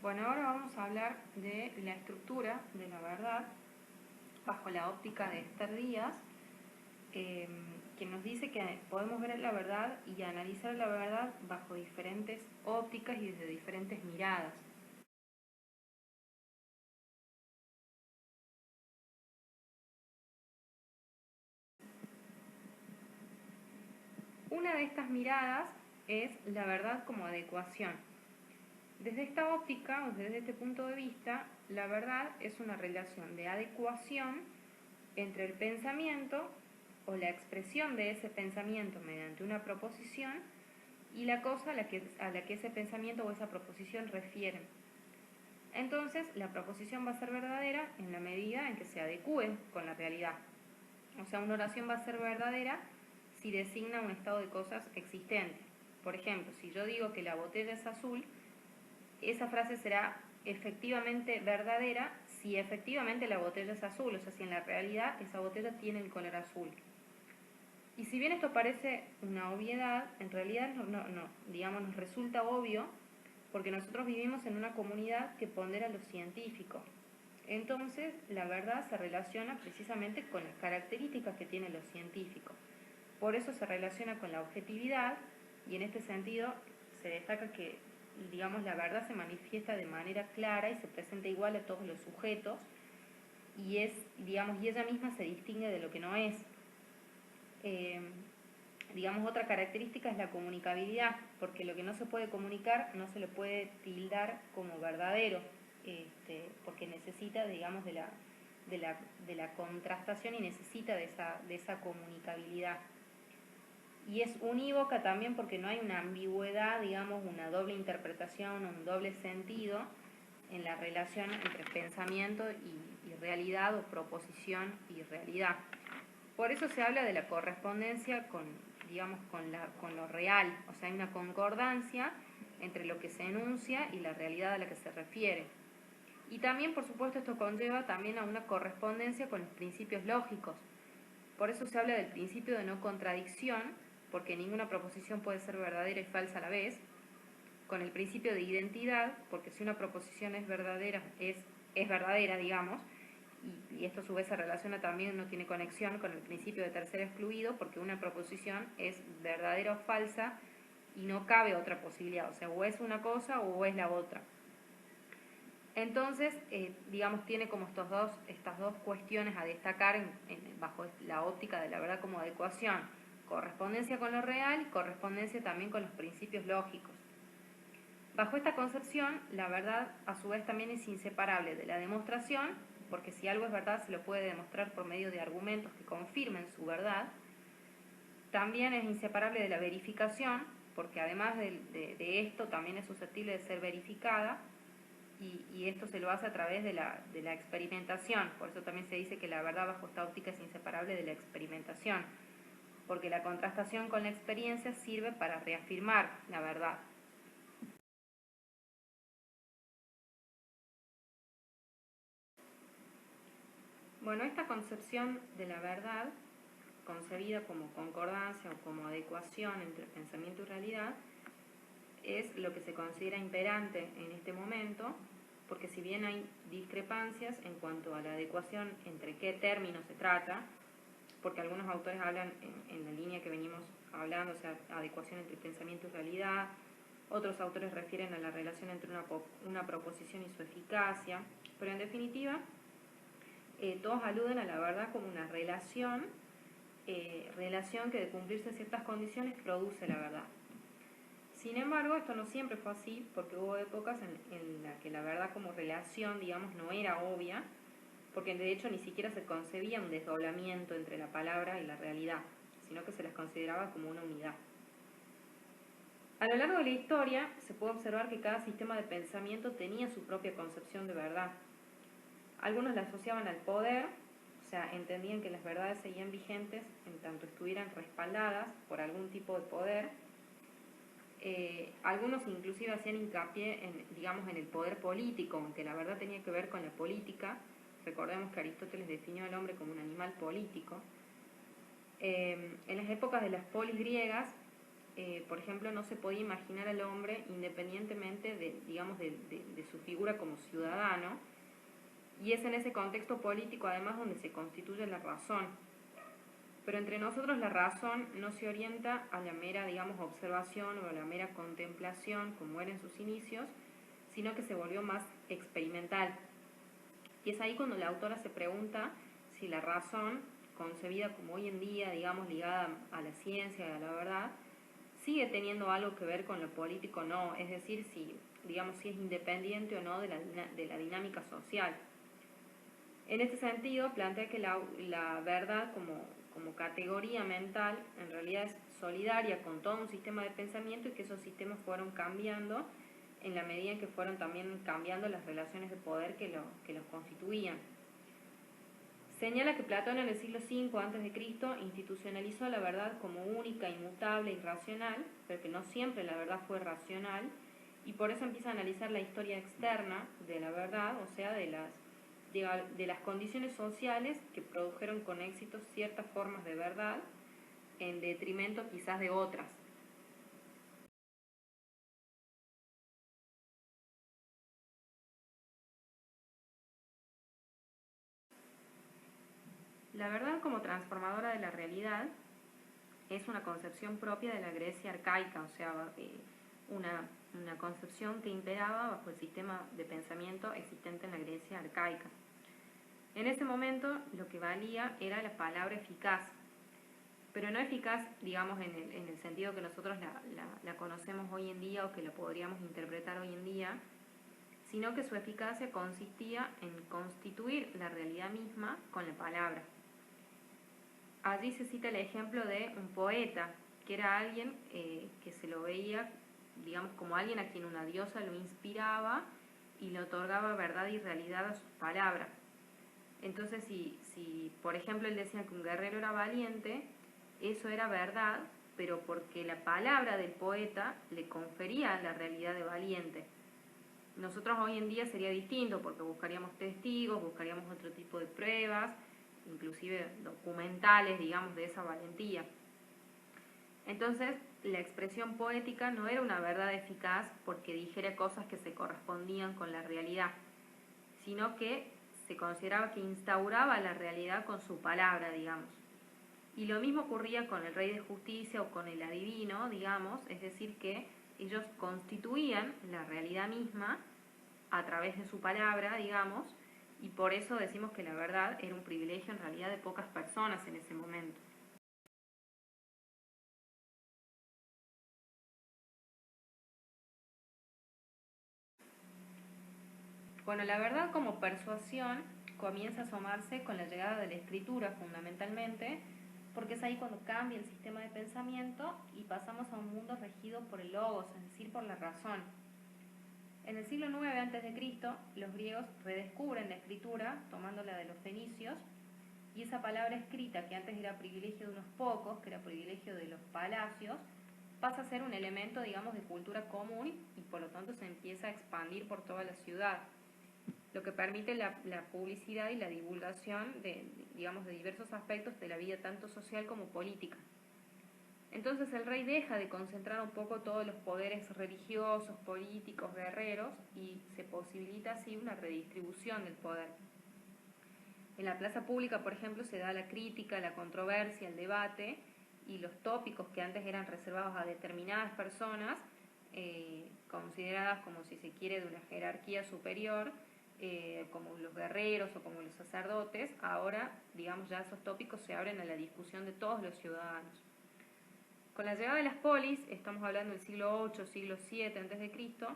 Bueno, ahora vamos a hablar de la estructura de la verdad bajo la óptica de Esther Díaz, que nos dice que podemos ver la verdad y analizar la verdad bajo diferentes ópticas y desde diferentes miradas. Una de estas miradas es la verdad como adecuación. Desde esta óptica, o desde este punto de vista, la verdad es una relación de adecuación entre el pensamiento o la expresión de ese pensamiento mediante una proposición y la cosa a la que ese pensamiento o esa proposición refieren. Entonces, la proposición va a ser verdadera en la medida en que se adecue con la realidad. O sea, una oración va a ser verdadera si designa un estado de cosas existente. Por ejemplo, si yo digo que la botella es azul, esa frase será efectivamente verdadera si efectivamente la botella es azul, o sea, si en la realidad esa botella tiene el color azul. Y si bien esto parece una obviedad, en realidad digamos, nos resulta obvio porque nosotros vivimos en una comunidad que pondera lo científico. Entonces, la verdad se relaciona precisamente con las características que tiene lo científico. Por eso se relaciona con la objetividad y en este sentido se destaca que, digamos, la verdad se manifiesta de manera clara y se presenta igual a todos los sujetos y digamos, y ella misma se distingue de lo que no es. Digamos, otra característica es la comunicabilidad, porque lo que no se puede comunicar no se le puede tildar como verdadero, porque necesita, digamos, de la contrastación y necesita de esa comunicabilidad. Y es unívoca también porque no hay una ambigüedad, digamos, una doble interpretación, un doble sentido en la relación entre pensamiento y realidad, o proposición y realidad. Por eso se habla de la correspondencia con lo real, o sea, hay una concordancia entre lo que se enuncia y la realidad a la que se refiere. Y también, por supuesto, esto conlleva también a una correspondencia con los principios lógicos. Por eso se habla del principio de no contradicción, porque ninguna proposición puede ser verdadera y falsa a la vez, con el principio de identidad, porque si una proposición es verdadera, es verdadera, digamos, y esto a su vez se relaciona también, no tiene conexión con el principio de tercero excluido, porque una proposición es verdadera o falsa y no cabe otra posibilidad, o sea, o es una cosa o es la otra. Entonces, digamos, tiene como estas dos cuestiones a destacar bajo la óptica de la verdad como adecuación: correspondencia con lo real y correspondencia también con los principios lógicos. Bajo esta concepción, la verdad a su vez también es inseparable de la demostración, porque si algo es verdad se lo puede demostrar por medio de argumentos que confirmen su verdad. También es inseparable de la verificación, porque además de esto también es susceptible de ser verificada, y esto se lo hace a través de la experimentación. Por eso también se dice que la verdad bajo esta óptica es inseparable de la experimentación, porque la contrastación con la experiencia sirve para reafirmar la verdad. Bueno, esta concepción de la verdad, concebida como concordancia o como adecuación entre pensamiento y realidad, es lo que se considera imperante en este momento, porque si bien hay discrepancias en cuanto a la adecuación entre qué términos se trata, porque algunos autores hablan en la línea que venimos hablando, o sea, adecuación entre pensamiento y realidad, otros autores refieren a la relación entre una proposición y su eficacia, pero en definitiva, todos aluden a la verdad como una relación que de cumplirse ciertas condiciones produce la verdad. Sin embargo, esto no siempre fue así, porque hubo épocas en las que la verdad como relación, digamos, no era obvia, porque de hecho ni siquiera se concebía un desdoblamiento entre la palabra y la realidad, sino que se las consideraba como una unidad. A lo largo de la historia se puede observar que cada sistema de pensamiento tenía su propia concepción de verdad. Algunos la asociaban al poder, o sea, entendían que las verdades seguían vigentes en tanto estuvieran respaldadas por algún tipo de poder. Algunos inclusive hacían hincapié en el poder político, aunque la verdad tenía que ver con la política. Recordemos que Aristóteles definió al hombre como un animal político. En las épocas de las polis griegas, por ejemplo, no se podía imaginar al hombre independientemente de su figura como ciudadano, y es en ese contexto político además donde se constituye la razón. Pero entre nosotros la razón no se orienta a la mera, observación o a la mera contemplación, como era en sus inicios, sino que se volvió más experimental. Y es ahí cuando la autora se pregunta si la razón, concebida como hoy en día, ligada a la ciencia y a la verdad, sigue teniendo algo que ver con lo político o no, es decir, si es independiente o no de la dinámica social. En este sentido, plantea que la verdad como categoría mental en realidad es solidaria con todo un sistema de pensamiento y que esos sistemas fueron cambiando en la medida en que fueron también cambiando las relaciones de poder que los constituían. Señala que Platón en el siglo V a.C. institucionalizó la verdad como única, inmutable y racional, pero que no siempre la verdad fue racional, y por eso empieza a analizar la historia externa de la verdad, o sea, de las condiciones sociales que produjeron con éxito ciertas formas de verdad en detrimento quizás de otras. La verdad como transformadora de la realidad es una concepción propia de la Grecia arcaica, o sea, una concepción que imperaba bajo el sistema de pensamiento existente en la Grecia arcaica. En ese momento lo que valía era la palabra eficaz, pero no eficaz, en el sentido que nosotros la conocemos hoy en día o que la podríamos interpretar hoy en día, sino que su eficacia consistía en constituir la realidad misma con la palabra. Allí se cita el ejemplo de un poeta, que era alguien que se lo veía, como alguien a quien una diosa lo inspiraba y le otorgaba verdad y realidad a sus palabras. Entonces, si por ejemplo él decía que un guerrero era valiente, eso era verdad, pero porque la palabra del poeta le confería la realidad de valiente. Nosotros hoy en día sería distinto, porque buscaríamos testigos, buscaríamos otro tipo de pruebas, inclusive documentales, de esa valentía. Entonces, la expresión poética no era una verdad eficaz porque dijera cosas que se correspondían con la realidad, sino que se consideraba que instauraba la realidad con su palabra, Y lo mismo ocurría con el rey de justicia o con el adivino, es decir, que ellos constituían la realidad misma a través de su palabra, y por eso decimos que la verdad era un privilegio en realidad de pocas personas en ese momento. Bueno, la verdad como persuasión comienza a asomarse con la llegada de la escritura fundamentalmente, porque es ahí cuando cambia el sistema de pensamiento y pasamos a un mundo regido por el logos, es decir, por la razón. En el siglo IX a.C., los griegos redescubren la escritura tomándola de los fenicios, y esa palabra escrita, que antes era privilegio de unos pocos, que era privilegio de los palacios, pasa a ser un elemento, de cultura común y por lo tanto se empieza a expandir por toda la ciudad, lo que permite la publicidad y la divulgación de diversos aspectos de la vida tanto social como política. Entonces el rey deja de concentrar un poco todos los poderes religiosos, políticos, guerreros, y se posibilita así una redistribución del poder. En la plaza pública, por ejemplo, se da la crítica, la controversia, el debate, y los tópicos que antes eran reservados a determinadas personas, consideradas como, si se quiere, de una jerarquía superior, como los guerreros o como los sacerdotes, ahora, ya esos tópicos se abren a la discusión de todos los ciudadanos. Con la llegada de las polis, estamos hablando del siglo VIII, siglo VII a.C.,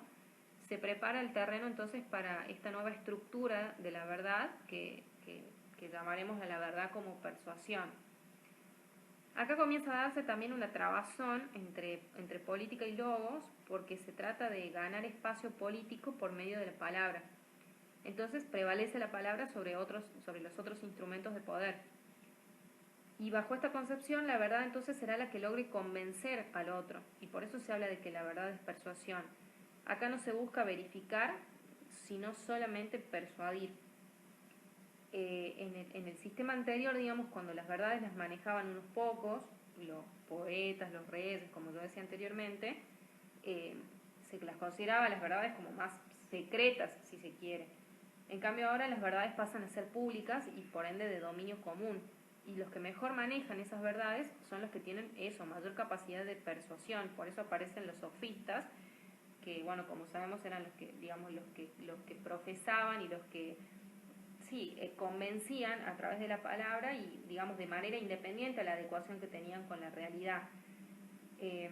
se prepara el terreno entonces para esta nueva estructura de la verdad que llamaremos a la verdad como persuasión. Acá comienza a darse también una trabazón entre política y logos, porque se trata de ganar espacio político por medio de la palabra. Entonces prevalece la palabra sobre los otros instrumentos de poder. Y bajo esta concepción, la verdad entonces será la que logre convencer al otro, y por eso se habla de que la verdad es persuasión. Acá no se busca verificar, sino solamente persuadir. En el sistema anterior, cuando las verdades las manejaban unos pocos, los poetas, los reyes, como yo decía anteriormente, se las consideraba las verdades como más secretas, si se quiere. En cambio ahora las verdades pasan a ser públicas y por ende de dominio común. Y los que mejor manejan esas verdades son los que tienen eso, mayor capacidad de persuasión. Por eso aparecen los sofistas, que bueno, como sabemos eran los que, digamos, los que profesaban y los que sí, convencían a través de la palabra y digamos de manera independiente a la adecuación que tenían con la realidad. Eh,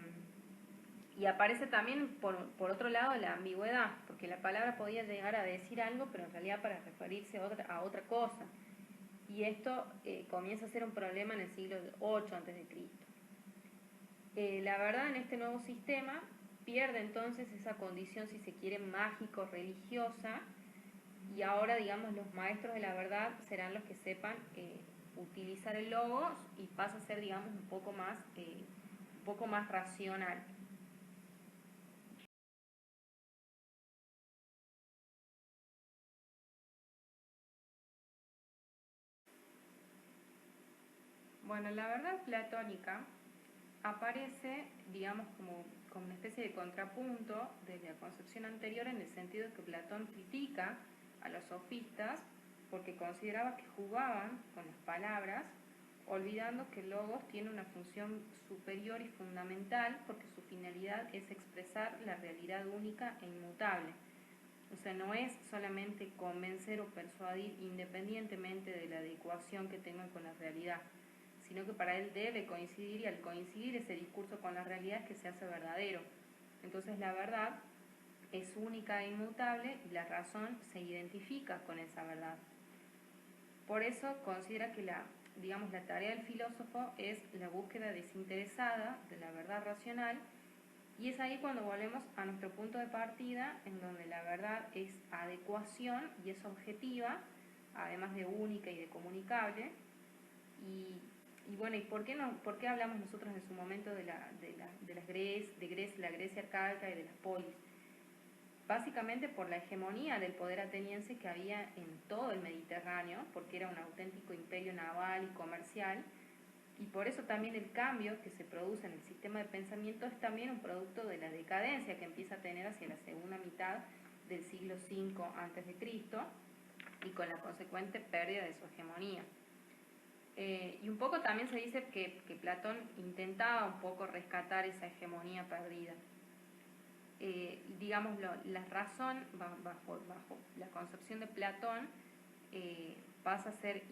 y aparece también por otro lado la ambigüedad, porque la palabra podía llegar a decir algo, pero en realidad para referirse a otra cosa. Y esto comienza a ser un problema en el siglo VIII a.C. La verdad en este nuevo sistema pierde entonces esa condición, si se quiere, mágico-religiosa, y ahora, digamos, los maestros de la verdad serán los que sepan utilizar el logos y pasa a ser, digamos, un poco más racional. Bueno, la verdad platónica aparece, digamos, como una especie de contrapunto de la concepción anterior en el sentido de que Platón critica a los sofistas porque consideraba que jugaban con las palabras, olvidando que el logos tiene una función superior y fundamental porque su finalidad es expresar la realidad única e inmutable. O sea, no es solamente convencer o persuadir independientemente de la adecuación que tengan con la realidad, sino que para él debe coincidir, y al coincidir ese discurso con la realidad es que se hace verdadero. Entonces la verdad es única e inmutable y la razón se identifica con esa verdad. Por eso considera que digamos, la tarea del filósofo es la búsqueda desinteresada de la verdad racional, y es ahí cuando volvemos a nuestro punto de partida, en donde la verdad es adecuación y es objetiva, además de única y de comunicable. Y bueno, ¿y por qué hablamos nosotros en su momento de la Grecia arcaica y de las polis? Básicamente por la hegemonía del poder ateniense que había en todo el Mediterráneo, porque era un auténtico imperio naval y comercial, y por eso también el cambio que se produce en el sistema de pensamiento es también un producto de la decadencia que empieza a tener hacia la segunda mitad del siglo V a.C. y con la consecuente pérdida de su hegemonía. Y un poco también se dice que Platón intentaba un poco rescatar esa hegemonía perdida. Digamos, la razón bajo la concepción de Platón pasa a ser,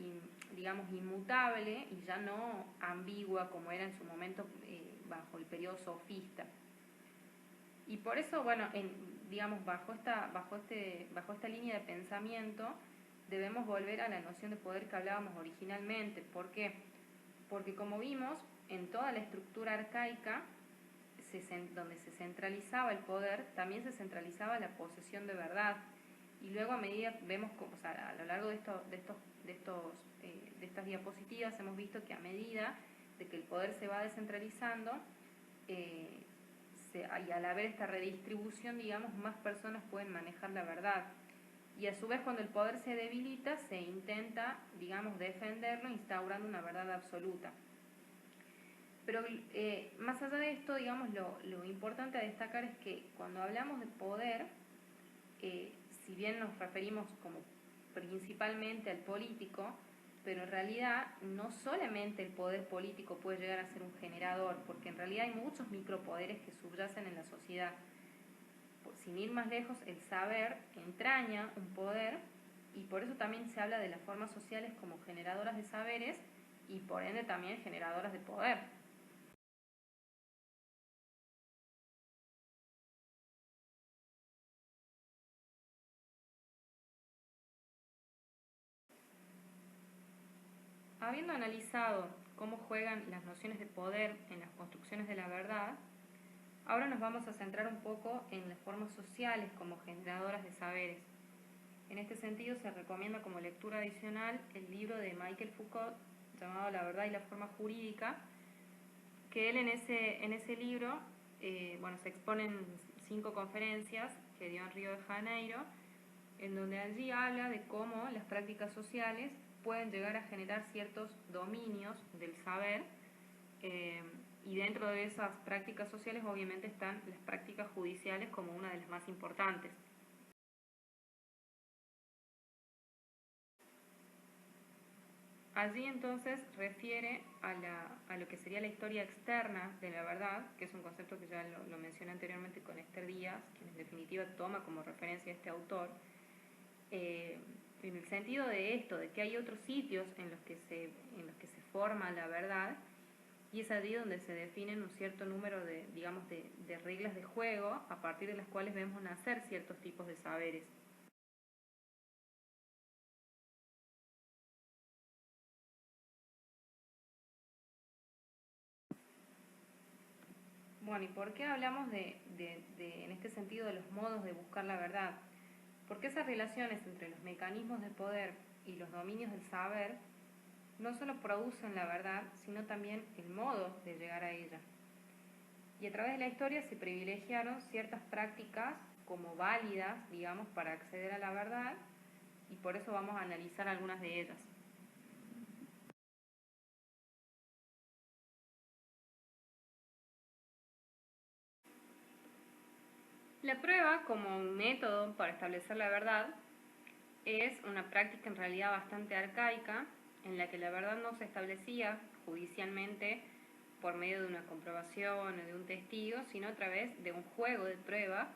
digamos, inmutable y ya no ambigua como era en su momento bajo el periodo sofista. Y por eso, bueno, digamos, bajo esta línea de pensamiento debemos volver a la noción de poder que hablábamos originalmente. ¿Por qué? Porque como vimos, en toda la estructura arcaica, donde se centralizaba el poder, también se centralizaba la posesión de verdad. Y luego a medida vemos, o sea, a lo largo de estas diapositivas hemos visto que a medida de que el poder se va descentralizando, y al haber esta redistribución, digamos, más personas pueden manejar la verdad. Y a su vez cuando el poder se debilita, se intenta, digamos, defenderlo instaurando una verdad absoluta. Pero más allá de esto, digamos, lo importante a destacar es que cuando hablamos de poder, si bien nos referimos como principalmente al político, pero en realidad no solamente el poder político puede llegar a ser un generador, porque en realidad hay muchos micropoderes que subyacen en la sociedad. Sin ir más lejos, el saber entraña un poder, y por eso también se habla de las formas sociales como generadoras de saberes y por ende también generadoras de poder. Habiendo analizado cómo juegan las nociones de poder en las construcciones de la verdad, ahora nos vamos a centrar un poco en las formas sociales como generadoras de saberes. En este sentido se recomienda como lectura adicional el libro de Michel Foucault llamado La verdad y la forma jurídica, que él en ese libro bueno, se exponen 5 conferencias que dio en Río de Janeiro, en donde allí habla de cómo las prácticas sociales pueden llegar a generar ciertos dominios del saber y dentro de esas prácticas sociales obviamente están las prácticas judiciales como una de las más importantes. Allí entonces refiere a lo que sería la historia externa de la verdad, que es un concepto que ya lo mencioné anteriormente con Esther Díaz, quien en definitiva toma como referencia a este autor, en el sentido de esto, de que hay otros sitios en los que se forma la verdad, y es allí donde se definen un cierto número de, digamos, de reglas de juego a partir de las cuales vemos nacer ciertos tipos de saberes. Bueno, ¿y por qué hablamos en este sentido de los modos de buscar la verdad? Porque esas relaciones entre los mecanismos de poder y los dominios del saber no solo producen la verdad, sino también el modo de llegar a ella. Y a través de la historia se privilegiaron ciertas prácticas como válidas, digamos, para acceder a la verdad, y por eso vamos a analizar algunas de ellas. La prueba como un método para establecer la verdad es una práctica en realidad bastante arcaica, en la que la verdad no se establecía judicialmente por medio de una comprobación o de un testigo, sino a través de un juego de prueba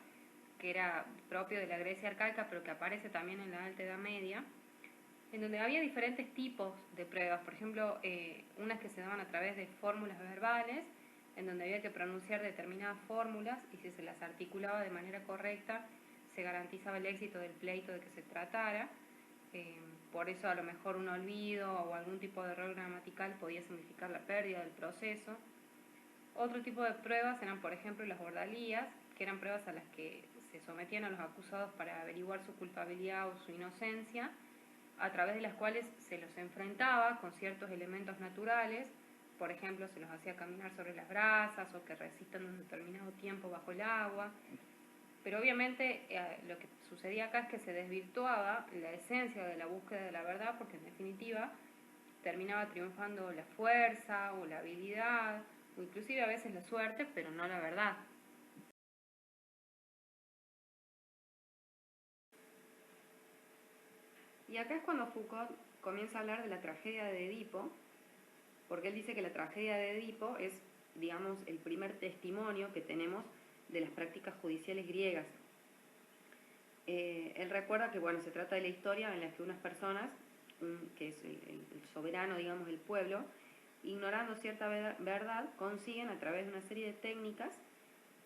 que era propio de la Grecia arcaica, pero que aparece también en la Alta Edad Media, en donde había diferentes tipos de pruebas. Por ejemplo, unas que se daban a través de fórmulas verbales, en donde había que pronunciar determinadas fórmulas y si se las articulaba de manera correcta se garantizaba el éxito del pleito de que se tratara. Por eso a lo mejor un olvido o algún tipo de error gramatical podía significar la pérdida del proceso. Otro tipo de pruebas eran, por ejemplo, las ordalías, que eran pruebas a las que se sometían a los acusados para averiguar su culpabilidad o su inocencia, a través de las cuales se los enfrentaba con ciertos elementos naturales. Por ejemplo, se los hacía caminar sobre las brasas o que resistan un determinado tiempo bajo el agua. Pero obviamente lo que sucedía acá es que se desvirtuaba la esencia de la búsqueda de la verdad, porque en definitiva terminaba triunfando la fuerza o la habilidad o inclusive a veces la suerte, pero no la verdad. Y acá es cuando Foucault comienza a hablar de la tragedia de Edipo, porque él dice que la tragedia de Edipo es, digamos, el primer testimonio que tenemos de las prácticas judiciales griegas. Él recuerda que, bueno, se trata de la historia en la que unas personas, que es el soberano, digamos, el pueblo, ignorando cierta verdad, consiguen a través de una serie de técnicas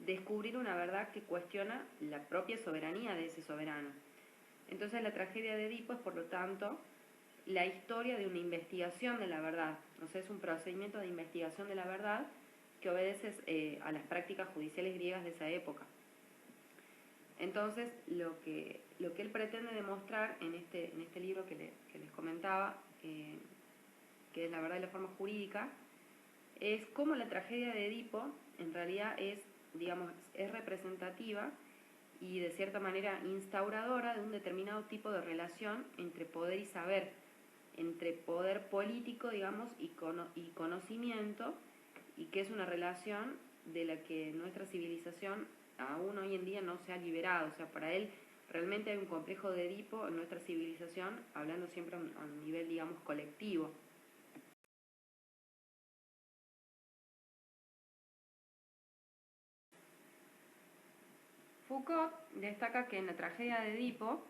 descubrir una verdad que cuestiona la propia soberanía de ese soberano. Entonces la tragedia de Edipo es, por lo tanto, la historia de una investigación de la verdad. O sea, es un procedimiento de investigación de la verdad que obedece a las prácticas judiciales griegas de esa época. Entonces, lo que él pretende demostrar en este libro que les comentaba, que es La verdad y la forma jurídica, es cómo la tragedia de Edipo en realidad es, digamos, es representativa y de cierta manera instauradora de un determinado tipo de relación entre poder y saber, entre poder político, digamos, y conocimiento, y que es una relación de la que nuestra civilización aún hoy en día no se ha liberado. O sea, para él realmente hay un complejo de Edipo en nuestra civilización, hablando siempre a un nivel, digamos, colectivo. Foucault destaca que en la tragedia de Edipo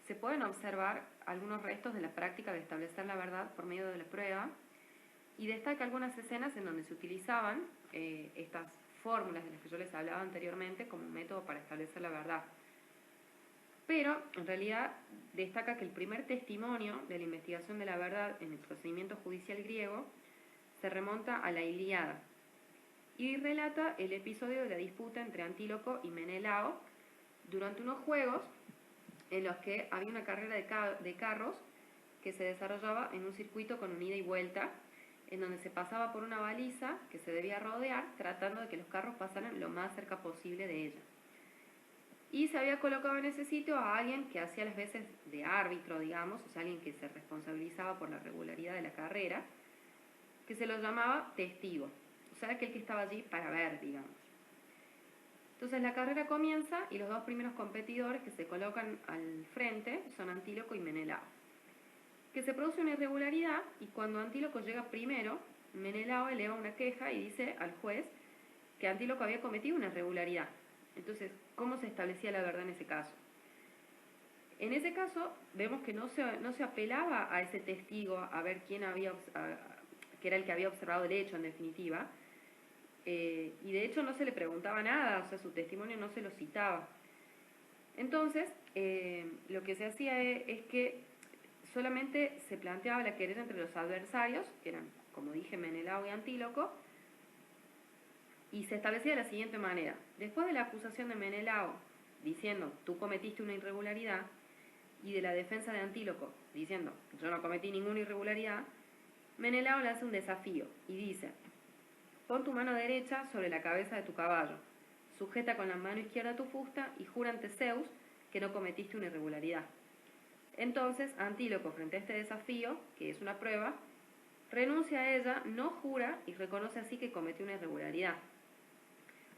se pueden observar algunos restos de la práctica de establecer la verdad por medio de la prueba, y destaca algunas escenas en donde se utilizaban estas fórmulas de las que yo les hablaba anteriormente como un método para establecer la verdad. Pero en realidad destaca que el primer testimonio de la investigación de la verdad en el procedimiento judicial griego se remonta a la Ilíada y relata el episodio de la disputa entre Antíloco y Menelao durante unos juegos en los que había una carrera de carros que se desarrollaba en un circuito con un ida y vuelta, en donde se pasaba por una baliza que se debía rodear tratando de que los carros pasaran lo más cerca posible de ella. Y se había colocado en ese sitio a alguien que hacía las veces de árbitro, digamos, o sea, alguien que se responsabilizaba por la regularidad de la carrera, que se lo llamaba testigo. sea, aquel que estaba allí para ver, digamos. Entonces la carrera comienza y los dos primeros competidores que se colocan al frente son Antíloco y Menelao. Que se produce una irregularidad y cuando Antíloco llega primero, Menelao eleva una queja y dice al juez que Antíloco había cometido una irregularidad. Entonces, ¿cómo se establecía la verdad en ese caso? En ese caso, vemos que no se apelaba a ese testigo a ver quién había, que era el que había observado el hecho en definitiva, y de hecho no se le preguntaba nada, o sea, su testimonio no se lo citaba. Entonces, lo que se hacía es que solamente se planteaba la querella entre los adversarios, que eran, como dije, Menelao y Antíloco, y se establecía de la siguiente manera. Después de la acusación de Menelao diciendo, tú cometiste una irregularidad, y de la defensa de Antíloco diciendo, yo no cometí ninguna irregularidad, Menelao le hace un desafío y dice, pon tu mano derecha sobre la cabeza de tu caballo, sujeta con la mano izquierda tu fusta y jura ante Zeus que no cometiste una irregularidad. Entonces Antíloco, frente a este desafío, que es una prueba, renuncia a ella, no jura y reconoce así que cometió una irregularidad.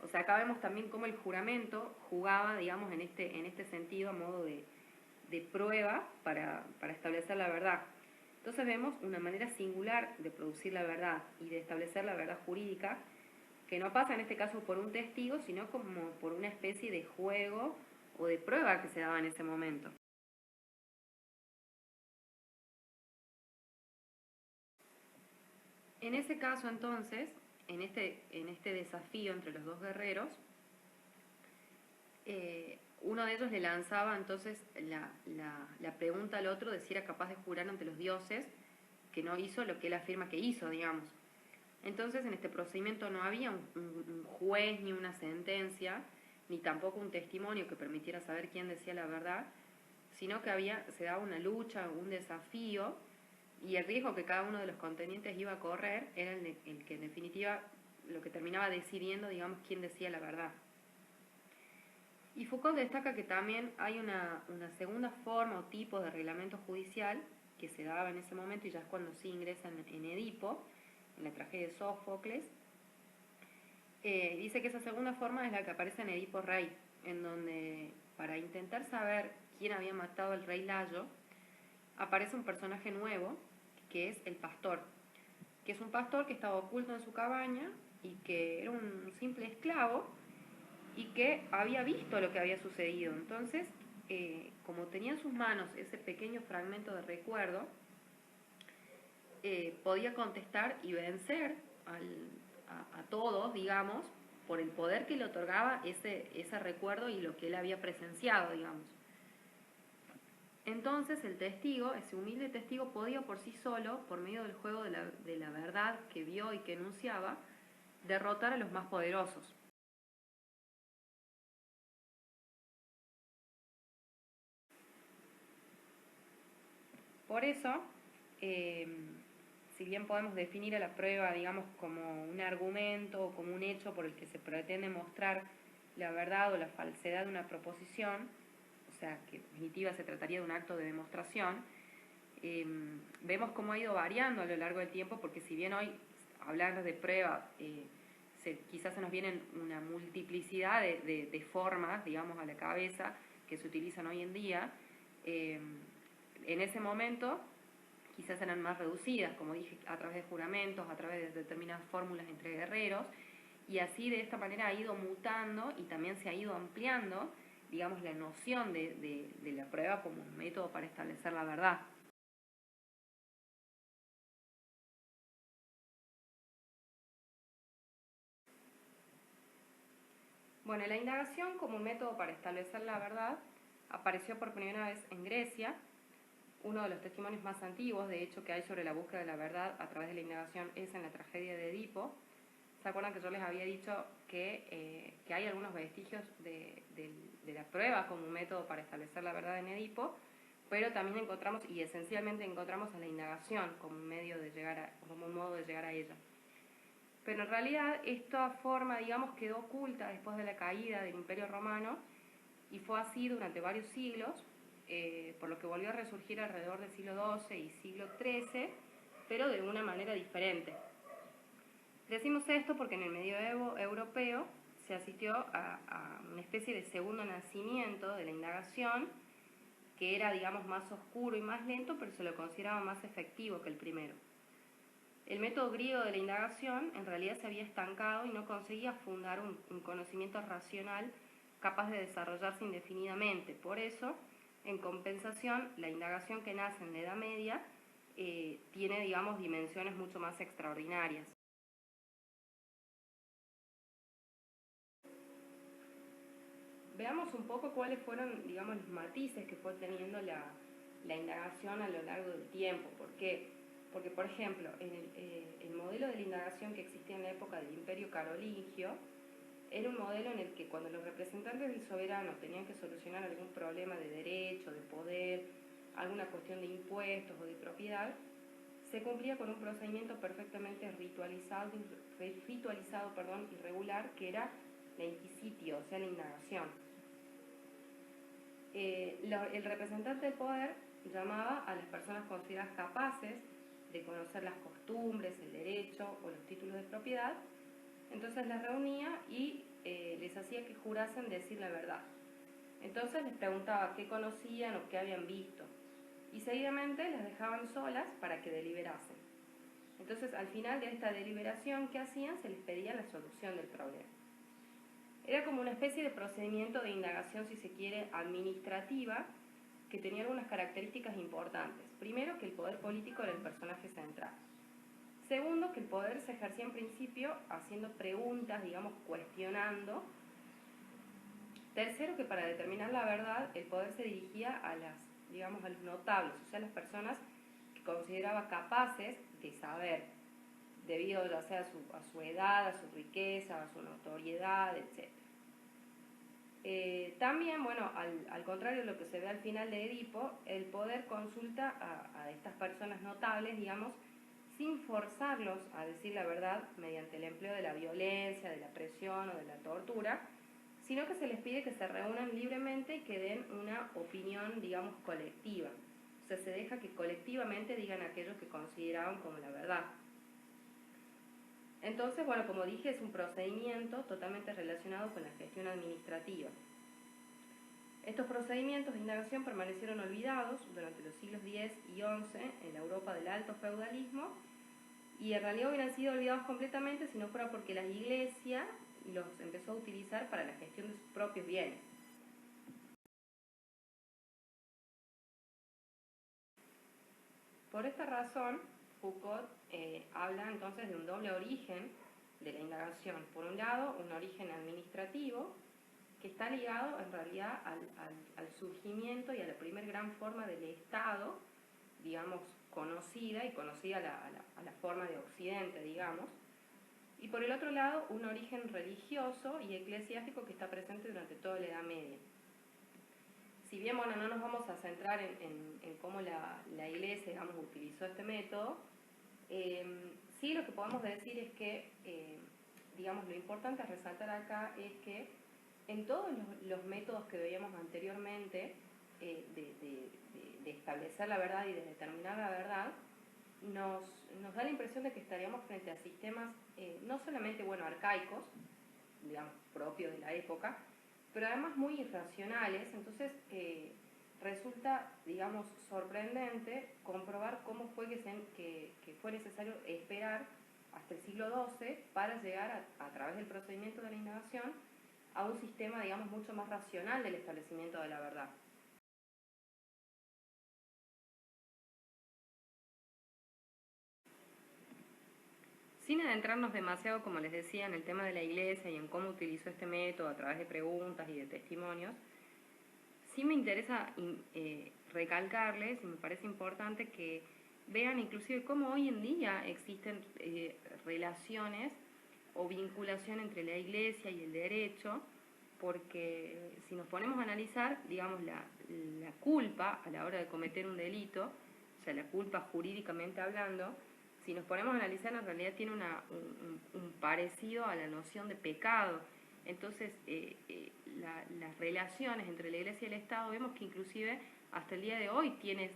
O sea, acá vemos también cómo el juramento jugaba, digamos, en este sentido a modo de prueba para establecer la verdad. Entonces vemos una manera singular de producir la verdad y de establecer la verdad jurídica, que no pasa en este caso por un testigo, sino como por una especie de juego o de prueba que se daba en ese momento. En ese caso entonces, en este desafío entre los dos guerreros, uno de ellos le lanzaba entonces la pregunta al otro de si era capaz de jurar ante los dioses que no hizo lo que él afirma que hizo, digamos. Entonces en este procedimiento no había un juez ni una sentencia, ni tampoco un testimonio que permitiera saber quién decía la verdad, sino que se daba una lucha, un desafío, y el riesgo que cada uno de los contendientes iba a correr era el que en definitiva lo que terminaba decidiendo, digamos, quién decía la verdad. Y Foucault destaca que también hay una segunda forma o tipo de reglamento judicial que se daba en ese momento y ya es cuando sí ingresa en Edipo, en la tragedia de Sófocles. Dice que esa segunda forma es la que aparece en Edipo Rey, en donde para intentar saber quién había matado al rey Layo, aparece un personaje nuevo que es el pastor, que es un pastor que estaba oculto en su cabaña y que era un simple esclavo y que había visto lo que había sucedido. Entonces, como tenía en sus manos ese pequeño fragmento de recuerdo, podía contestar y vencer a todos, digamos, por el poder que le otorgaba ese recuerdo y lo que él había presenciado, digamos. Entonces el testigo, ese humilde testigo, podía por sí solo, por medio del juego de la verdad que vio y que enunciaba, derrotar a los más poderosos. Por eso, si bien podemos definir a la prueba, digamos, como un argumento o como un hecho por el que se pretende mostrar la verdad o la falsedad de una proposición, o sea, que en definitiva se trataría de un acto de demostración, vemos cómo ha ido variando a lo largo del tiempo, porque si bien hoy, hablando de prueba, quizás se nos vienen una multiplicidad de formas, digamos, a la cabeza que se utilizan hoy en día, en ese momento quizás eran más reducidas, como dije, a través de juramentos, a través de determinadas fórmulas entre guerreros, y así de esta manera ha ido mutando y también se ha ido ampliando, digamos, la noción de la prueba como un método para establecer la verdad. Bueno, la indagación como un método para establecer la verdad apareció por primera vez en Grecia. Uno de los testimonios más antiguos, de hecho, que hay sobre la búsqueda de la verdad a través de la indagación es en la tragedia de Edipo. ¿Se acuerdan que yo les había dicho que hay algunos vestigios de la prueba como un método para establecer la verdad en Edipo? Pero también encontramos, y esencialmente encontramos a la indagación como un medio de como un modo de llegar a ella. Pero en realidad esta forma, digamos, quedó oculta después de la caída del Imperio Romano y fue así durante varios siglos, por lo que volvió a resurgir alrededor del siglo XII y siglo XIII, pero de una manera diferente. Decimos esto porque en el medioevo europeo se asistió a una especie de segundo nacimiento de la indagación, que era, digamos, más oscuro y más lento, pero se lo consideraba más efectivo que el primero. El método griego de la indagación en realidad se había estancado y no conseguía fundar un conocimiento racional capaz de desarrollarse indefinidamente. Por eso, en compensación, la indagación que nace en la Edad Media tiene, digamos, dimensiones mucho más extraordinarias. Veamos un poco cuáles fueron, digamos, los matices que fue teniendo la indagación a lo largo del tiempo. ¿Por qué? Porque, por ejemplo, el modelo de la indagación que existía en la época del Imperio Carolingio era un modelo en el que cuando los representantes del soberano tenían que solucionar algún problema de derecho, de poder, alguna cuestión de impuestos o de propiedad, se cumplía con un procedimiento perfectamente ritualizado y regular, que era la inquisitio, o sea, la indagación. El representante del poder llamaba a las personas consideradas capaces de conocer las costumbres, el derecho o los títulos de propiedad. Entonces las reunía y les hacía que jurasen decir la verdad. Entonces les preguntaba qué conocían o qué habían visto. Y seguidamente las dejaban solas para que deliberasen. Entonces al final de esta deliberación que hacían se les pedía la solución del problema. Era como una especie de procedimiento de indagación, si se quiere, administrativa, que tenía algunas características importantes. Primero, que el poder político era el personaje central. Segundo, que el poder se ejercía en principio haciendo preguntas, digamos, cuestionando. Tercero, que para determinar la verdad, el poder se dirigía a a los notables, o sea, a las personas que consideraba capaces de saber, debido ya sea a su edad, a su riqueza, a su notoriedad, etc. También, bueno, al contrario de lo que se ve al final de Edipo, el poder consulta a estas personas notables, digamos, sin forzarlos a decir la verdad mediante el empleo de la violencia, de la presión o de la tortura, sino que se les pide que se reúnan libremente y que den una opinión, digamos, colectiva. O sea, se deja que colectivamente digan aquello que consideraban como la verdad. Entonces, bueno, como dije, es un procedimiento totalmente relacionado con la gestión administrativa. Estos procedimientos de indagación permanecieron olvidados durante los siglos X y XI en la Europa del alto feudalismo, y en realidad hubieran sido olvidados completamente si no fuera porque la Iglesia los empezó a utilizar para la gestión de sus propios bienes. Por esta razón, Foucault habla entonces de un doble origen de la indagación. Por un lado, un origen administrativo, que está ligado en realidad al surgimiento y a la primera gran forma del Estado, digamos, conocida a la forma de Occidente, digamos. Y por el otro lado, un origen religioso y eclesiástico que está presente durante toda la Edad Media. Si bien, bueno, no nos vamos a centrar en cómo la Iglesia, digamos, utilizó este método, sí lo que podemos decir es que, digamos, lo importante a resaltar acá es que en todos los métodos que veíamos anteriormente de establecer la verdad y de determinar la verdad, nos da la impresión de que estaríamos frente a sistemas no solamente, bueno, arcaicos, digamos, propios de la época, pero además muy irracionales. Entonces resulta, digamos, sorprendente comprobar cómo fue que fue necesario esperar hasta el siglo XII para llegar a través del procedimiento de la indagación a un sistema, digamos, mucho más racional del establecimiento de la verdad. Sin adentrarnos demasiado, como les decía, en el tema de la Iglesia y en cómo utilizó este método a través de preguntas y de testimonios, sí me interesa recalcarles, y me parece importante que vean inclusive cómo hoy en día existen relaciones o vinculación entre la Iglesia y el derecho, porque si nos ponemos a analizar, digamos, la culpa a la hora de cometer un delito, o sea, la culpa jurídicamente hablando, si nos ponemos a analizar, en realidad tiene un parecido a la noción de pecado. Entonces, las relaciones entre la Iglesia y el Estado, vemos que inclusive hasta el día de hoy tiene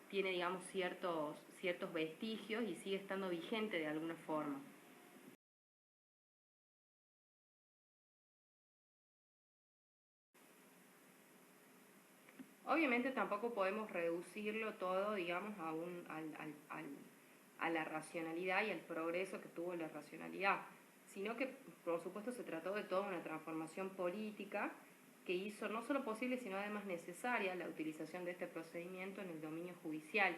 digamos, ciertos vestigios y sigue estando vigente de alguna forma. Obviamente tampoco podemos reducirlo todo, digamos, a la racionalidad y al progreso que tuvo la racionalidad, sino que, por supuesto, se trató de toda una transformación política que hizo no solo posible, sino además necesaria la utilización de este procedimiento en el dominio judicial.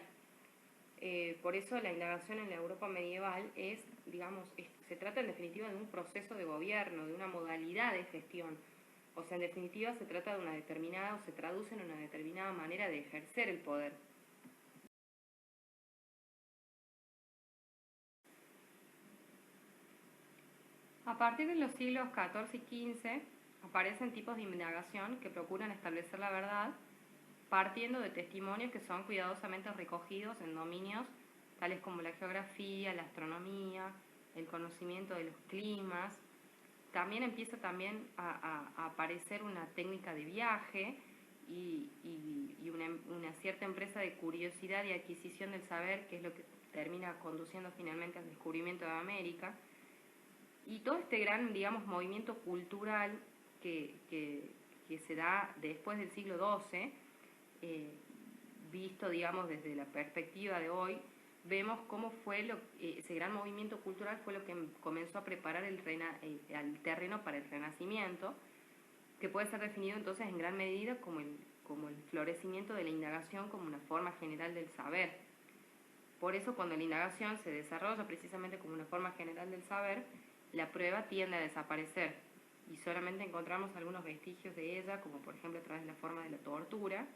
Por eso la indagación en la Europa medieval se trata en definitiva de un proceso de gobierno, de una modalidad de gestión. O sea, en definitiva se trata de una determinada, o se traduce en una determinada manera de ejercer el poder. A partir de los siglos XIV y XV aparecen tipos de indagación que procuran establecer la verdad partiendo de testimonios que son cuidadosamente recogidos en dominios tales como la geografía, la astronomía, el conocimiento de los climas. También empieza a aparecer una técnica de viaje y una cierta empresa de curiosidad y adquisición del saber, que es lo que termina conduciendo finalmente al descubrimiento de América. Y todo este gran, digamos, movimiento cultural que se da después del siglo XII, visto, digamos, desde la perspectiva de hoy, vemos cómo fue ese gran movimiento cultural fue lo que comenzó a preparar el terreno para el Renacimiento, que puede ser definido entonces en gran medida como el florecimiento de la indagación como una forma general del saber. Por eso, cuando la indagación se desarrolla precisamente como una forma general del saber, la prueba tiende a desaparecer y solamente encontramos algunos vestigios de ella, como por ejemplo a través de la forma de la tortura,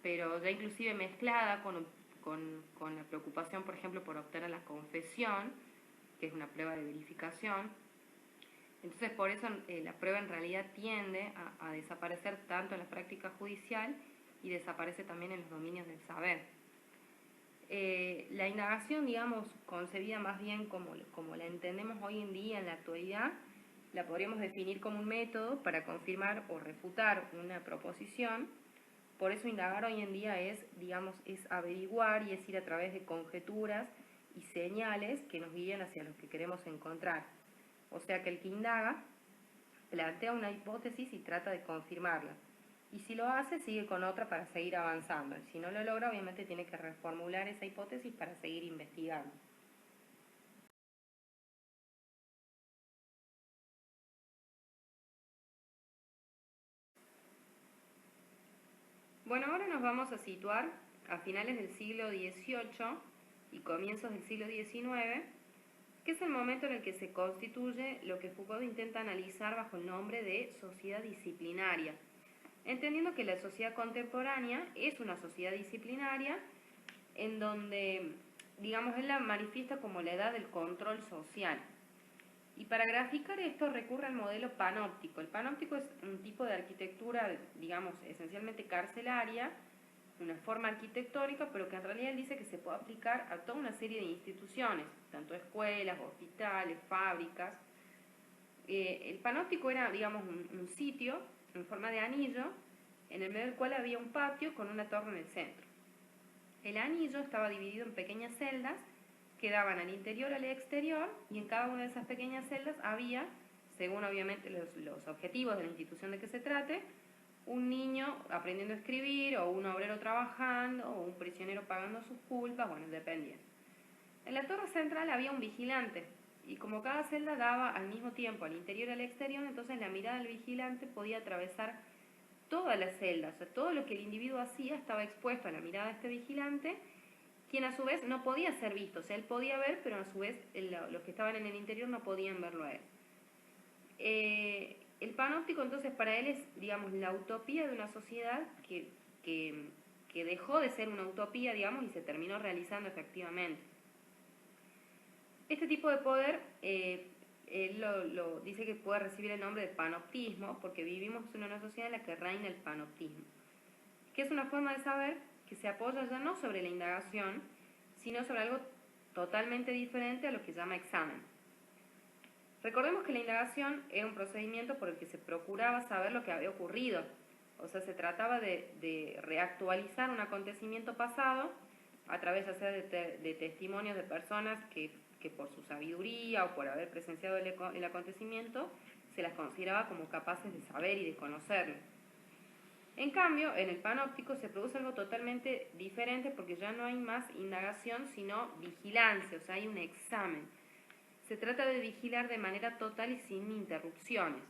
pero ya inclusive mezclada con la preocupación, por ejemplo, por obtener la confesión, que es una prueba de verificación. Entonces, por eso la prueba en realidad tiende a desaparecer tanto en la práctica judicial y desaparece también en los dominios del saber. La indagación, digamos, concebida más bien como la entendemos hoy en día en la actualidad, la podríamos definir como un método para confirmar o refutar una proposición. Por eso indagar hoy en día es averiguar y es ir a través de conjeturas y señales que nos guían hacia lo que queremos encontrar. O sea que el que indaga plantea una hipótesis y trata de confirmarla. Y si lo hace, sigue con otra para seguir avanzando. Y si no lo logra, obviamente tiene que reformular esa hipótesis para seguir investigando. Bueno, ahora nos vamos a situar a finales del siglo XVIII y comienzos del siglo XIX, que es el momento en el que se constituye lo que Foucault intenta analizar bajo el nombre de sociedad disciplinaria, entendiendo que la sociedad contemporánea es una sociedad disciplinaria en donde, digamos, él la manifiesta como la edad del control social. Y para graficar esto recurre al modelo panóptico. El panóptico es un tipo de arquitectura, digamos, esencialmente carcelaria, una forma arquitectónica, pero que en realidad él dice que se puede aplicar a toda una serie de instituciones, tanto escuelas, hospitales, fábricas. El panóptico era, digamos, un sitio en forma de anillo, en el medio del cual había un patio con una torre en el centro. El anillo estaba dividido en pequeñas celdas que daban al interior al exterior, y en cada una de esas pequeñas celdas había, según obviamente los objetivos de la institución de que se trate, un niño aprendiendo a escribir, o un obrero trabajando, o un prisionero pagando sus culpas, bueno, dependía. En la torre central había un vigilante, y como cada celda daba al mismo tiempo al interior y al exterior, entonces la mirada del vigilante podía atravesar toda la celda, o sea, todo lo que el individuo hacía estaba expuesto a la mirada de este vigilante, quien a su vez no podía ser visto, o sea, él podía ver, pero a su vez los que estaban en el interior no podían verlo a él. El panóptico entonces para él es, digamos, la utopía de una sociedad que dejó de ser una utopía, digamos, y se terminó realizando efectivamente. Este tipo de poder, él lo dice que puede recibir el nombre de panoptismo, porque vivimos en una sociedad en la que reina el panoptismo, que es una forma de saber que se apoya ya no sobre la indagación, sino sobre algo totalmente diferente a lo que llama examen. Recordemos que la indagación era un procedimiento por el que se procuraba saber lo que había ocurrido, o sea, se trataba de reactualizar un acontecimiento pasado a través ya sea de testimonios de personas que por su sabiduría o por haber presenciado el acontecimiento se las consideraba como capaces de saber y de conocerlo. En cambio, en el panóptico se produce algo totalmente diferente porque ya no hay más indagación, sino vigilancia, o sea, hay un examen. Se trata de vigilar de manera total y sin interrupciones.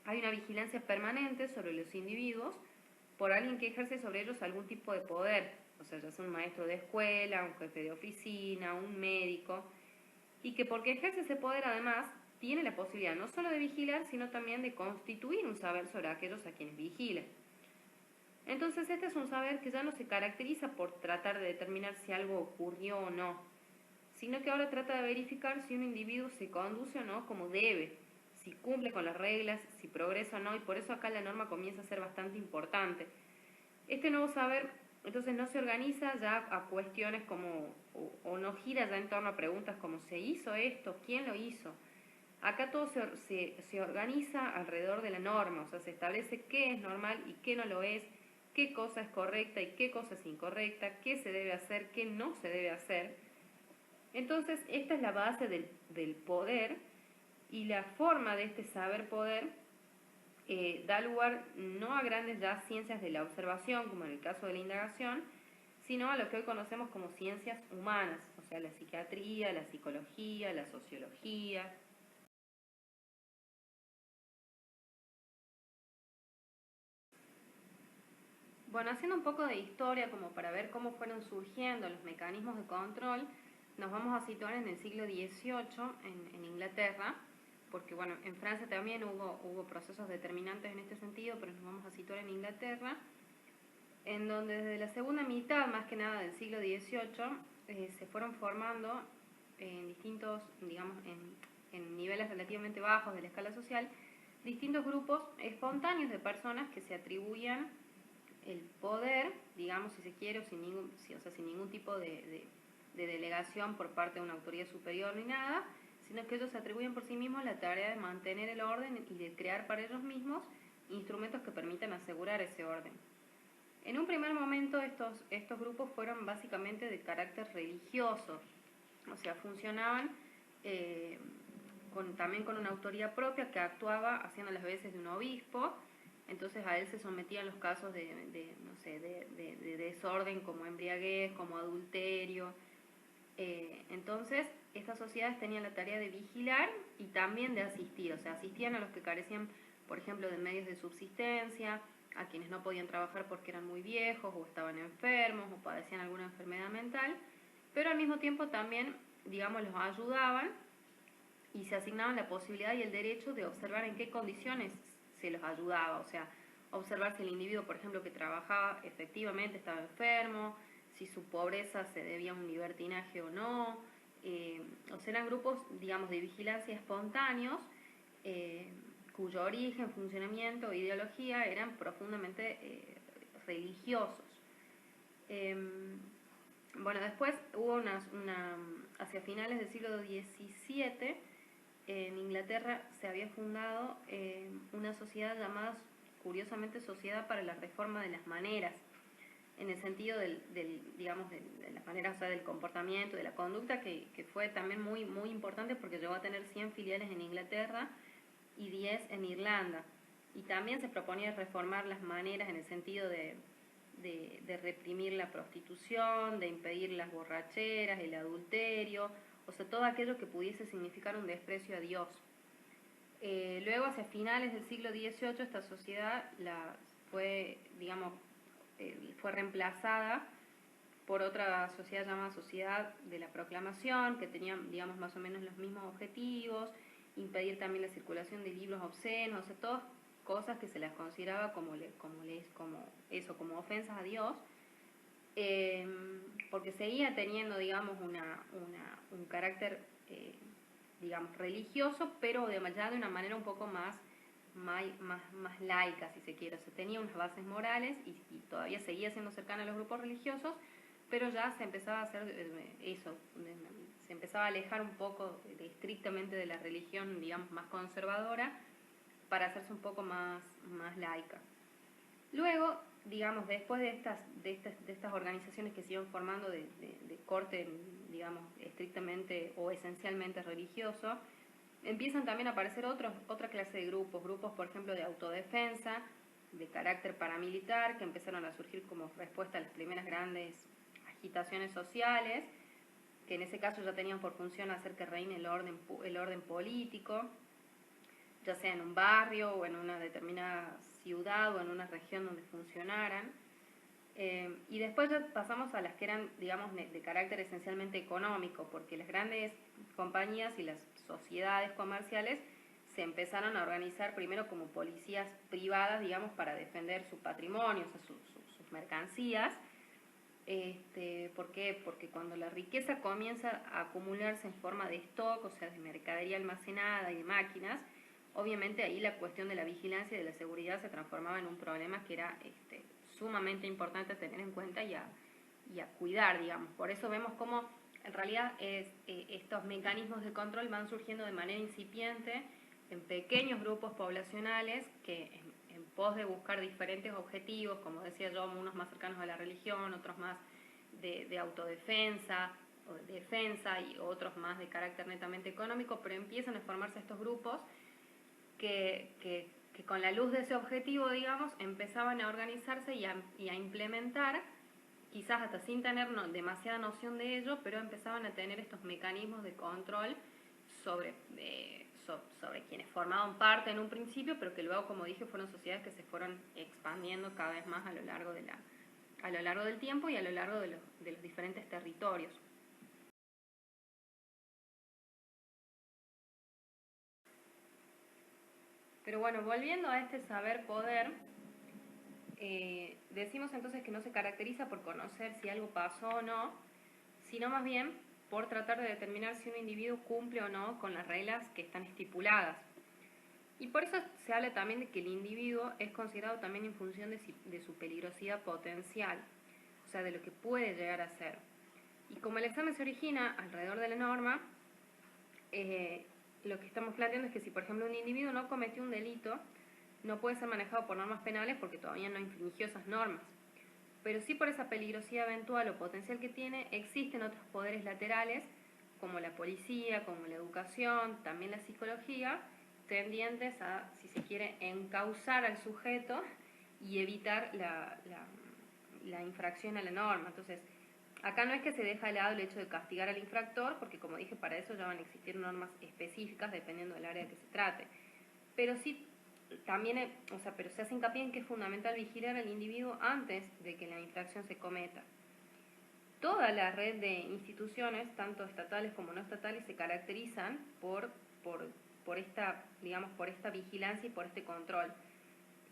Hay una vigilancia permanente sobre los individuos por alguien que ejerce sobre ellos algún tipo de poder, o sea, ya sea un maestro de escuela, un jefe de oficina, un médico, y que porque ejerce ese poder además tiene la posibilidad no solo de vigilar, sino también de constituir un saber sobre aquellos a quienes vigila. Entonces este es un saber que ya no se caracteriza por tratar de determinar si algo ocurrió o no, sino que ahora trata de verificar si un individuo se conduce o no como debe, si cumple con las reglas, si progresa o no, y por eso acá la norma comienza a ser bastante importante. Este nuevo saber entonces no se organiza ya a cuestiones como, o no gira ya en torno a preguntas como ¿se hizo esto? ¿Quién lo hizo? Acá todo se organiza alrededor de la norma, o sea, se establece qué es normal y qué no lo es, qué cosa es correcta y qué cosa es incorrecta, qué se debe hacer, qué no se debe hacer. Entonces, esta es la base del poder y la forma de este saber poder da lugar no a grandes ya ciencias de la observación, como en el caso de la indagación, sino a lo que hoy conocemos como ciencias humanas, o sea, la psiquiatría, la psicología, la sociología. Bueno, haciendo un poco de historia como para ver cómo fueron surgiendo los mecanismos de control, nos vamos a situar en el siglo XVIII en Inglaterra, porque bueno, en Francia también hubo procesos determinantes en este sentido, pero nos vamos a situar en Inglaterra, en donde desde la segunda mitad, más que nada del siglo XVIII, se fueron formando en distintos, digamos, en niveles relativamente bajos de la escala social, distintos grupos espontáneos de personas que se atribuían el poder, digamos, si se quiere, o sin ningún tipo de delegación por parte de una autoridad superior ni nada, sino que ellos se atribuyen por sí mismos la tarea de mantener el orden y de crear para ellos mismos instrumentos que permitan asegurar ese orden. En un primer momento estos grupos fueron básicamente de carácter religioso, o sea, funcionaban también con una autoridad propia que actuaba haciendo las veces de un obispo. Entonces a él se sometían los casos de desorden como embriaguez, como adulterio. Entonces estas sociedades tenían la tarea de vigilar y también de asistir, o sea, asistían a los que carecían, por ejemplo, de medios de subsistencia, a quienes no podían trabajar porque eran muy viejos o estaban enfermos o padecían alguna enfermedad mental, pero al mismo tiempo también, digamos, los ayudaban y se asignaban la posibilidad y el derecho de observar en qué condiciones se los ayudaba, o sea, observar si el individuo, por ejemplo, que trabajaba efectivamente estaba enfermo, si su pobreza se debía a un libertinaje o no, o sea, eran grupos, digamos, de vigilancia espontáneos, cuyo origen, funcionamiento e ideología eran profundamente religiosos. Bueno, después hubo hacia finales del siglo XVII, en Inglaterra se había fundado una sociedad llamada, curiosamente, Sociedad para la Reforma de las Maneras, en el sentido digamos, de las maneras, o sea, del comportamiento, de la conducta, que fue también muy, muy importante porque llegó a tener 100 filiales en Inglaterra y 10 en Irlanda. Y también se proponía reformar las maneras en el sentido de reprimir la prostitución, de impedir las borracheras, el adulterio, o sea, todo aquello que pudiese significar un desprecio a Dios. Luego, hacia finales del siglo XVIII, esta sociedad fue, digamos, fue reemplazada por otra sociedad llamada Sociedad de la Proclamación, que tenía, digamos, más o menos los mismos objetivos, impedir también la circulación de libros obscenos, o sea, todas cosas que se las consideraba como ofensas a Dios, porque seguía teniendo, digamos, un carácter, digamos, religioso, pero ya de una manera un poco más laica, si se quiere. O sea, tenía unas bases morales y todavía seguía siendo cercana a los grupos religiosos, pero ya se empezaba a hacer se empezaba a alejar un poco estrictamente de la religión, digamos, más conservadora, para hacerse un poco más laica. Luego, digamos, después de estas organizaciones que se iban formando de corte, digamos, estrictamente o esencialmente religioso, empiezan también a aparecer otra clase de grupos, por ejemplo, de autodefensa, de carácter paramilitar que empezaron a surgir como respuesta a las primeras grandes agitaciones sociales, que en ese caso ya tenían por función hacer que reine el orden político, ya sea en un barrio o en una determinada ciudad o en una región donde funcionaran. Y después ya pasamos a las que eran, digamos, de carácter esencialmente económico, porque las grandes compañías y las sociedades comerciales se empezaron a organizar primero como policías privadas, digamos, para defender su patrimonio, o sea, sus mercancías. ¿Por qué? Porque cuando la riqueza comienza a acumularse en forma de stock, o sea, de mercadería almacenada y de máquinas, obviamente ahí la cuestión de la vigilancia y de la seguridad se transformaba en un problema que era sumamente importante a tener en cuenta y a cuidar, digamos. Por eso vemos cómo en realidad estos mecanismos de control van surgiendo de manera incipiente en pequeños grupos poblacionales que en pos de buscar diferentes objetivos, como decía yo, unos más cercanos a la religión, otros más de autodefensa o de defensa y otros más de carácter netamente económico, pero empiezan a formarse estos grupos que con la luz de ese objetivo, digamos, empezaban a organizarse y a implementar, quizás hasta sin tener demasiada noción de ello, pero empezaban a tener estos mecanismos de control sobre quienes formaban parte en un principio, pero que luego, como dije, fueron sociedades que se fueron expandiendo cada vez más a lo largo del tiempo y a lo largo de los diferentes territorios. Pero bueno, volviendo a este saber-poder, decimos entonces que no se caracteriza por conocer si algo pasó o no, sino más bien por tratar de determinar si un individuo cumple o no con las reglas que están estipuladas. Y por eso se habla también de que el individuo es considerado también en función de su peligrosidad potencial, o sea, de lo que puede llegar a ser. Y como el examen se origina alrededor de la norma, lo que estamos planteando es que si, por ejemplo, un individuo no cometió un delito, no puede ser manejado por normas penales porque todavía no infringió esas normas. Pero sí por esa peligrosidad eventual o potencial que tiene, existen otros poderes laterales, como la policía, como la educación, también la psicología, tendientes a, si se quiere, encauzar al sujeto y evitar la infracción a la norma. Entonces, acá no es que se deja de lado el hecho de castigar al infractor, porque como dije, para eso ya van a existir normas específicas dependiendo del área de que se trate. Pero sí también, pero se hace hincapié en que es fundamental vigilar al individuo antes de que la infracción se cometa. Toda la red de instituciones, tanto estatales como no estatales, se caracterizan por esta, digamos, por esta vigilancia y por este control.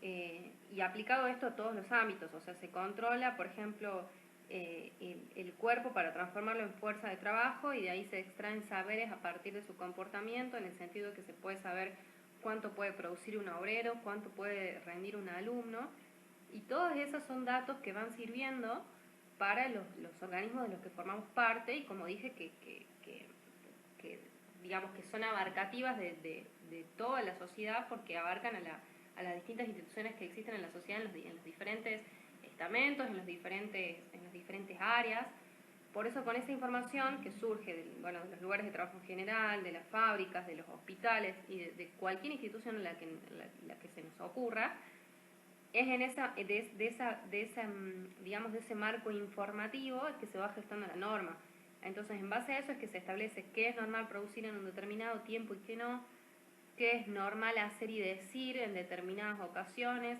Y aplicado esto a todos los ámbitos, o sea, se controla, por ejemplo, el cuerpo para transformarlo en fuerza de trabajo y de ahí se extraen saberes a partir de su comportamiento, en el sentido de que se puede saber cuánto puede producir un obrero, cuánto puede rendir un alumno, y todos esos son datos que van sirviendo para los organismos de los que formamos parte y como dije que digamos que son abarcativas de toda la sociedad porque abarcan a las distintas instituciones que existen en la sociedad en los diferentes estamentos, en las diferentes áreas. Por eso con esa información que surge de los lugares de trabajo en general, de las fábricas, de los hospitales y de cualquier institución en la que se nos ocurra, es en de ese marco informativo que se va gestando la norma. Entonces, en base a eso es que se establece qué es normal producir en un determinado tiempo y qué no, qué es normal hacer y decir en determinadas ocasiones,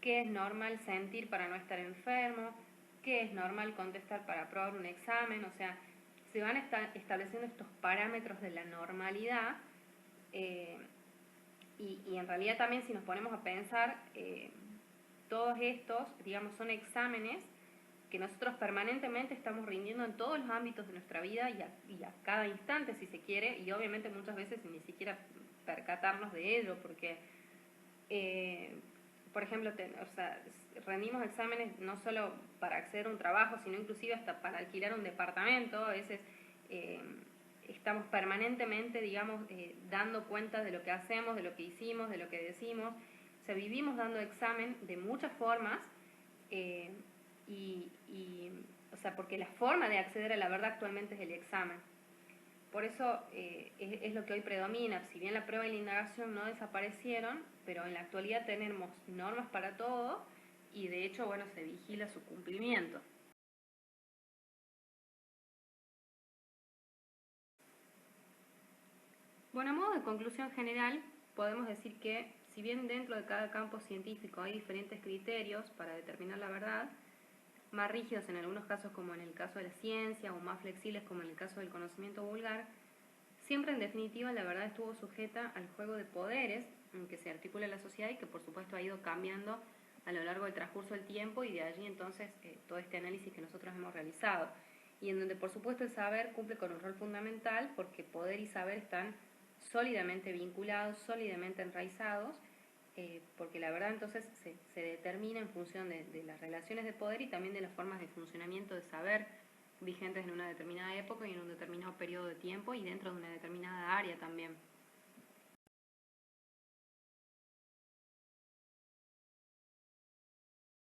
qué es normal sentir para no estar enfermo, qué es normal contestar para aprobar un examen. O sea, se van estableciendo estos parámetros de la normalidad y en realidad también si nos ponemos a pensar, todos estos, digamos, son exámenes que nosotros permanentemente estamos rindiendo en todos los ámbitos de nuestra vida y a cada instante, si se quiere, y obviamente muchas veces sin ni siquiera percatarnos de ello, porque, por ejemplo, rendimos exámenes no solo para acceder a un trabajo, sino inclusive hasta para alquilar un departamento. A veces estamos permanentemente, digamos, dando cuenta de lo que hacemos, de lo que hicimos, de lo que decimos. O sea, vivimos dando examen de muchas formas porque la forma de acceder a la verdad actualmente es el examen. Por eso es lo que hoy predomina. Si bien la prueba y la indagación no desaparecieron, pero en la actualidad tenemos normas para todo y de hecho, bueno, se vigila su cumplimiento. Bueno, a modo de conclusión general, podemos decir que si bien dentro de cada campo científico hay diferentes criterios para determinar la verdad, más rígidos en algunos casos como en el caso de la ciencia o más flexibles como en el caso del conocimiento vulgar, siempre en definitiva la verdad estuvo sujeta al juego de poderes en que se articula la sociedad y que por supuesto ha ido cambiando a lo largo del transcurso del tiempo y de allí entonces todo este análisis que nosotros hemos realizado. Y en donde por supuesto el saber cumple con un rol fundamental porque poder y saber están sólidamente vinculados, sólidamente enraizados, porque la verdad entonces se determina en función de las relaciones de poder y también de las formas de funcionamiento de saber vigentes en una determinada época y en un determinado periodo de tiempo y dentro de una determinada área también.